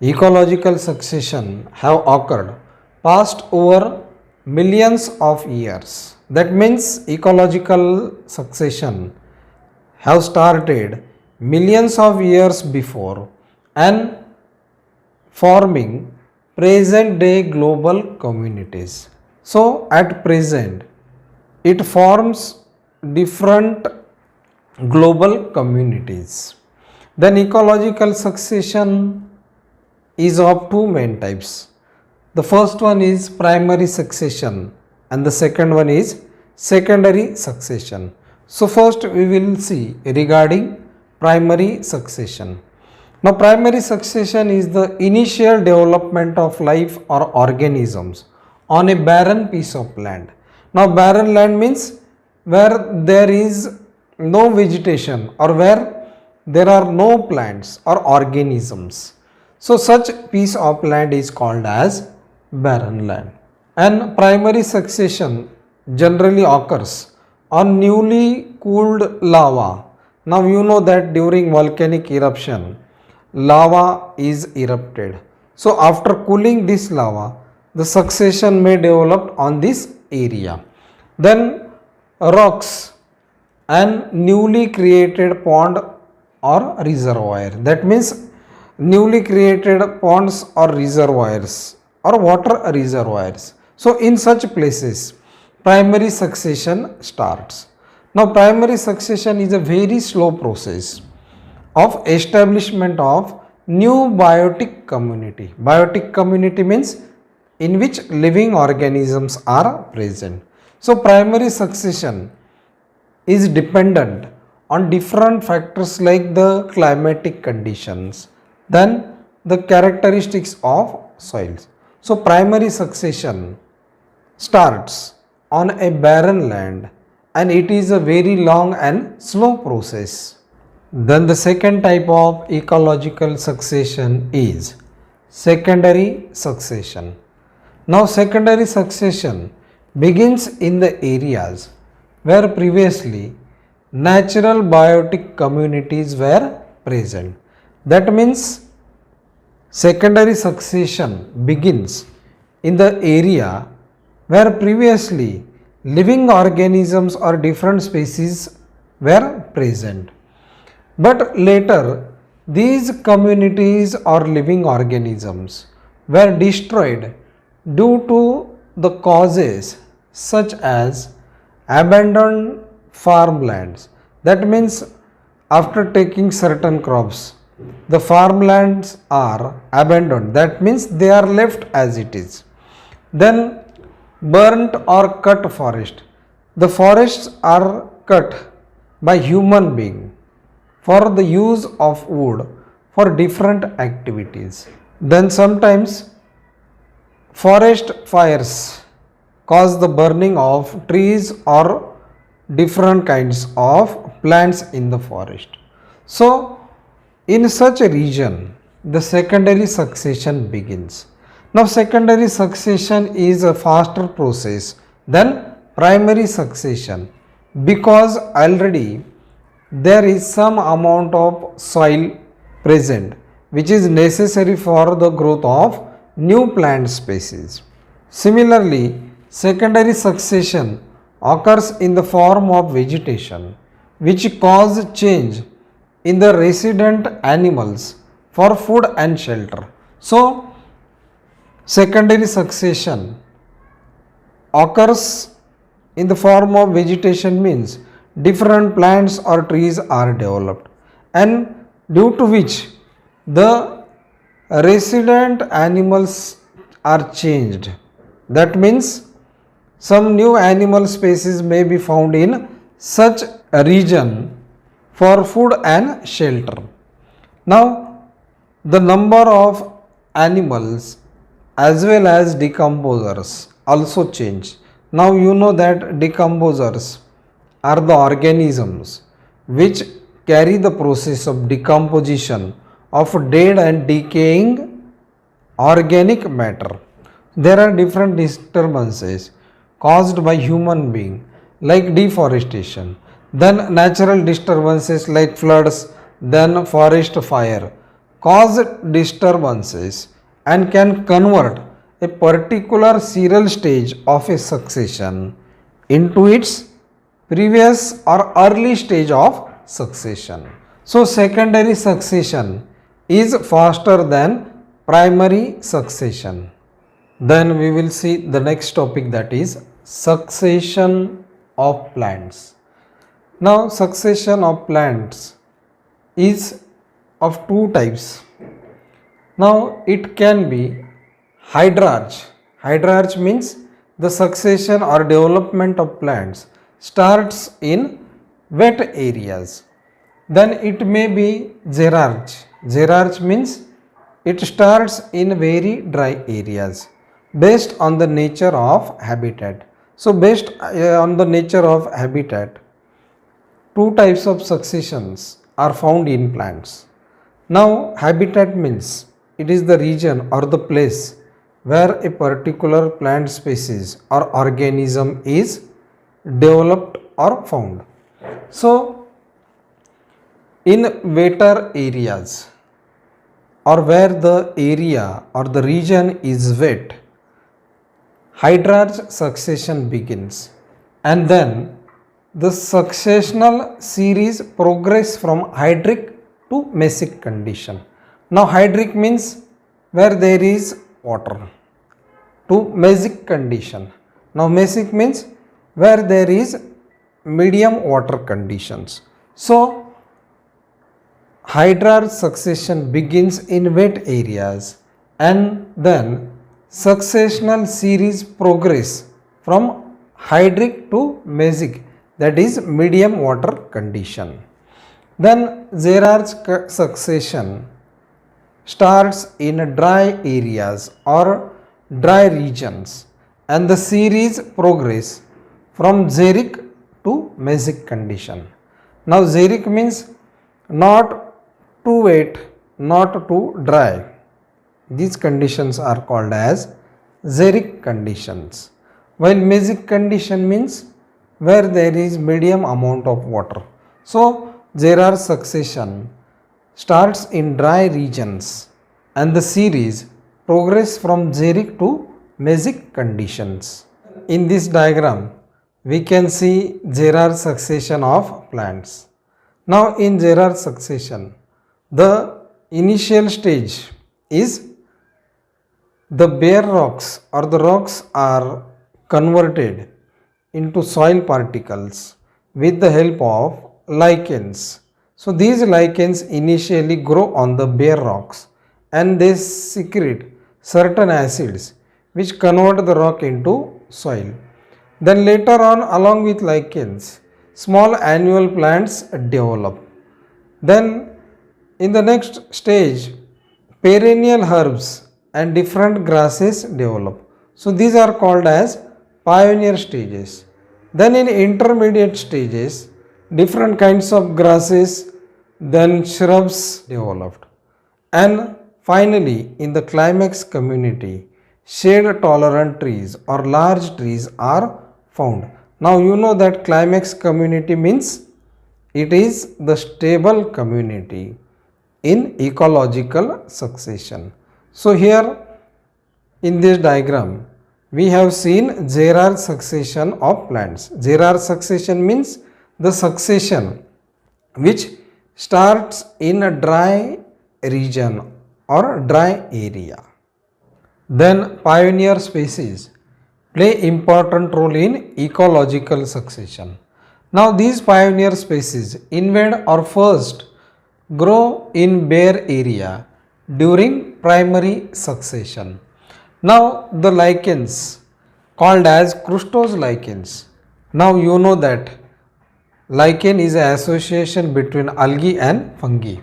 Ecological succession have occurred past over millions of years. That means ecological succession have started millions of years before and forming present day global communities. So at present it forms different global communities. Then ecological succession is of two main types. The first one is primary succession and the second one is secondary succession. So first we will see regarding primary succession. Now primary succession is the initial development of life or organisms on a barren piece of land. Now barren land means where there is no vegetation or where there are no plants or organisms. So such piece of land is called as barren land. And primary succession generally occurs on newly cooled lava. Now you know that during volcanic eruption, lava is erupted. So after cooling this lava, the succession may develop on this area. Then rocks and newly created pond or reservoir. That means newly created ponds or reservoirs or water reservoirs. So in such places primary succession starts. Now primary succession is a very slow process of establishment of new biotic community. Biotic community means in which living organisms are present. So primary succession is dependent on different factors like the climatic conditions, then the characteristics of soils. So primary succession starts on a barren land and it is a very long and slow process. Then the second type of ecological succession is secondary succession. Now secondary succession begins in the areas where previously natural biotic communities were present. That means secondary succession begins in the area where previously living organisms or different species were present. But later these communities or living organisms were destroyed due to the causes such as abandoned farmlands. That means after taking certain crops, the farmlands are abandoned. That means they are left as it is. Then burnt or cut forest. The forests are cut by human being for the use of wood for different activities. Then sometimes forest fires cause the burning of trees or different kinds of plants in the forest. So in such a region the secondary succession begins. Now secondary succession is a faster process than primary succession because already there is some amount of soil present which is necessary for the growth of new plant species. Similarly, secondary succession occurs in the form of vegetation which cause change in the resident animals for food and shelter. So secondary succession occurs in the form of vegetation means different plants or trees are developed and due to which the resident animals are changed. That means some new animal species may be found in such a region for food and shelter. Now the number of animals as well as decomposers also change. Now you know that decomposers are the organisms which carry the process of decomposition of dead and decaying organic matter. There are different disturbances caused by human being like deforestation, then natural disturbances like floods, then forest fire cause disturbances and can convert a particular serial stage of a succession into its previous or early stage of succession. So, secondary succession is faster than primary succession. Then we will see the next topic, that is succession of plants. Now, succession of plants is of two types. Now, it can be hydrarch. Hydrarch means the succession or development of plants starts in wet areas. Then it may be xerarch. Xerarch means it starts in very dry areas based on the nature of habitat. So, based on the nature of habitat, two types of successions are found in plants. Now, habitat means it is the region or the place where a particular plant species or organism is developed or found. So, in wetter areas or where the area or the region is wet, hydrarch succession begins, and then the successional series progress from hydric to mesic condition. Now, hydric means where there is water, to mesic condition. Now, mesic means where there is medium water conditions. So, hydrarch succession begins in wet areas and then successional series progress from hydric to mesic, that is medium water condition. Then xerarch succession starts in dry areas or dry regions and the series progress from xeric to mesic condition. Now, xeric means not too wet, not too dry. These conditions are called as xeric conditions, while mesic condition means where there is medium amount of water. So, xerarch succession starts in dry regions and the series progress from xeric to mesic conditions. In this diagram, we can see xerarch succession of plants. Now, in xerarch succession, the initial stage is the bare rocks or the rocks are converted into soil particles with the help of lichens. So, these lichens initially grow on the bare rocks and they secrete certain acids which convert the rock into soil. Then later on, along with lichens, small annual plants develop. Then in the next stage, perennial herbs and different grasses develop. So, these are called as pioneer stages. Then in intermediate stages, different kinds of grasses, then shrubs developed. And finally, in the climax community, shade tolerant trees or large trees are found. Now, you know that climax community means it is the stable community in ecological succession. So, here in this diagram, we have seen xerarch succession of plants. Xerarch succession means the succession which starts in a dry region or dry area. Then pioneer species play important role in ecological succession. Now, these pioneer species invade or first grow in bare area during primary succession. Now, the lichens called as crustose lichens. Now, you know that lichen is an association between algae and fungi.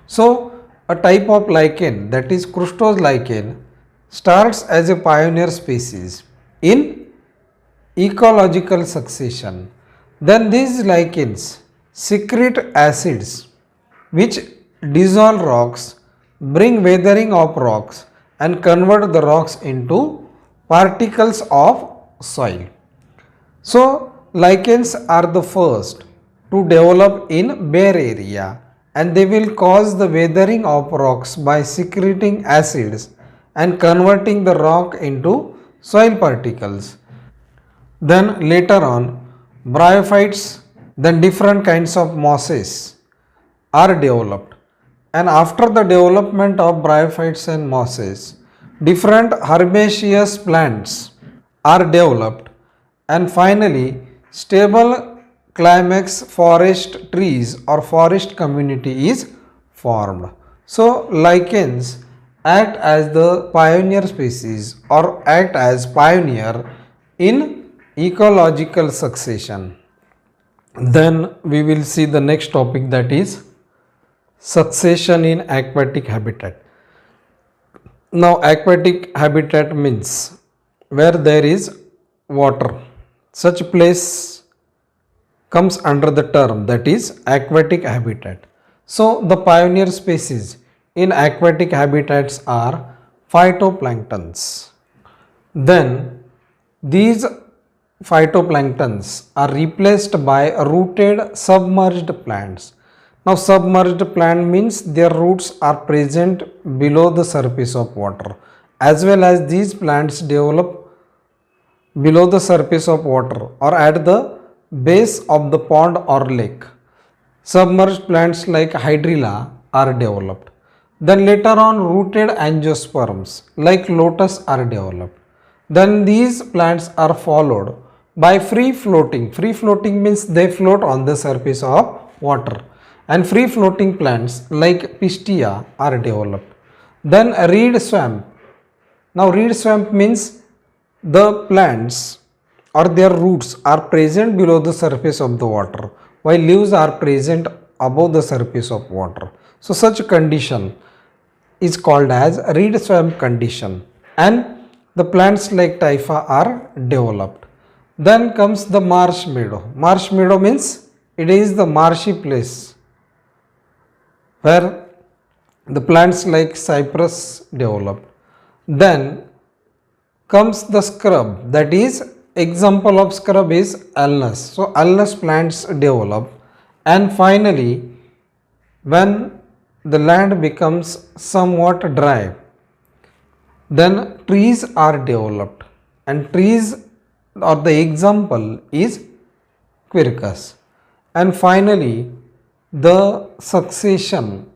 So, a type of lichen, that is crustose lichen, starts as a pioneer species in ecological succession. Then these lichens secrete acids which dissolve rocks, bring weathering of rocks and convert the rocks into particles of soil. So, lichens are the first to develop in bare area and they will cause the weathering of rocks by secreting acids and converting the rock into soil particles. Then later on, bryophytes, then different kinds of mosses are developed. And after the development of bryophytes and mosses, different herbaceous plants are developed, and finally stable climax forest trees or forest community is formed. So lichens act as the pioneer species or act as pioneer in ecological succession. Then we will see the next topic, that is succession in aquatic habitat. Now aquatic habitat means where there is water. Such place comes under the term that is aquatic habitat. So the pioneer species in aquatic habitats are phytoplanktons. Then these phytoplanktons are replaced by rooted submerged plants. Now submerged plant means their roots are present below the surface of water, as well as these plants develop below the surface of water or at the base of the pond or lake. Submerged plants like hydrilla are developed. Then later on rooted angiosperms like lotus are developed. Then these plants are followed by free floating. Free floating means they float on the surface of water, and free floating plants like pistia are developed. Then reed swamp. Now reed swamp means the plants or their roots are present below the surface of the water, while leaves are present above the surface of water. So such condition is called as reed swamp condition, and the plants like typha are developed. Then comes the marsh meadow. Marsh meadow means it is the marshy place where the plants like cypress develop. Then comes the scrub, that is example of scrub is alnus. So alnus plants develop, and finally when the land becomes somewhat dry, then trees are developed, and trees or the example is quercus. And finally the succession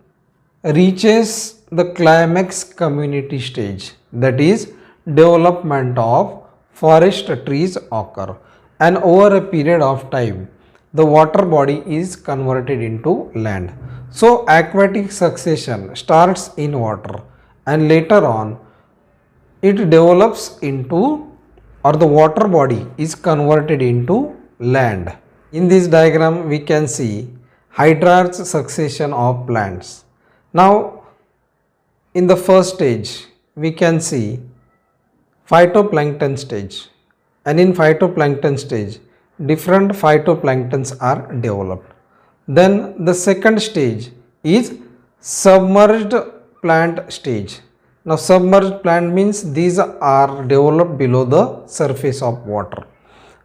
reaches the climax community stage, that is development of forest trees occur, and over a period of time the water body is converted into land. So aquatic succession starts in water, and later on it develops into, or the water body is converted into land. In this diagram we can see hydrarch succession of plants. Now in the first stage we can see phytoplankton stage, and in phytoplankton stage different phytoplanktons are developed. Then the second stage is submerged plant stage. Now submerged plant means these are developed below the surface of water.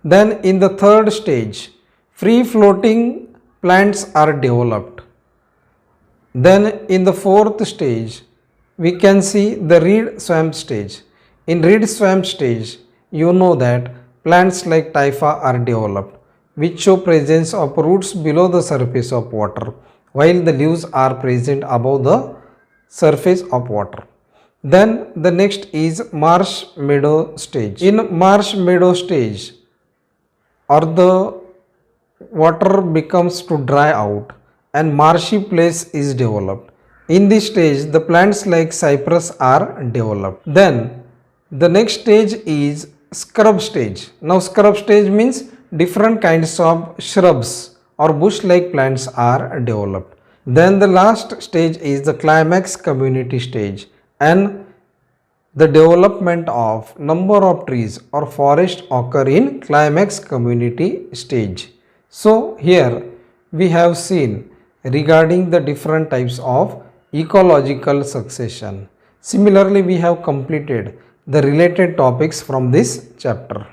Then in the third stage free floating plants are developed. Then in the fourth stage we can see the reed swamp stage. In reed swamp stage you know that plants like typha are developed, which show presence of roots below the surface of water, while the leaves are present above the surface of water. Then the next is marsh meadow stage. In marsh meadow stage, or the water becomes to dry out and marshy place is developed. In this stage the plants like cypress are developed. Then the next stage is scrub stage. Now scrub stage means different kinds of shrubs or bush like plants are developed. Then the last stage is the climax community stage, and the development of number of trees or forest occur in climax community stage. So here we have seen regarding the different types of ecological succession. Similarly, we have completed the related topics from this chapter.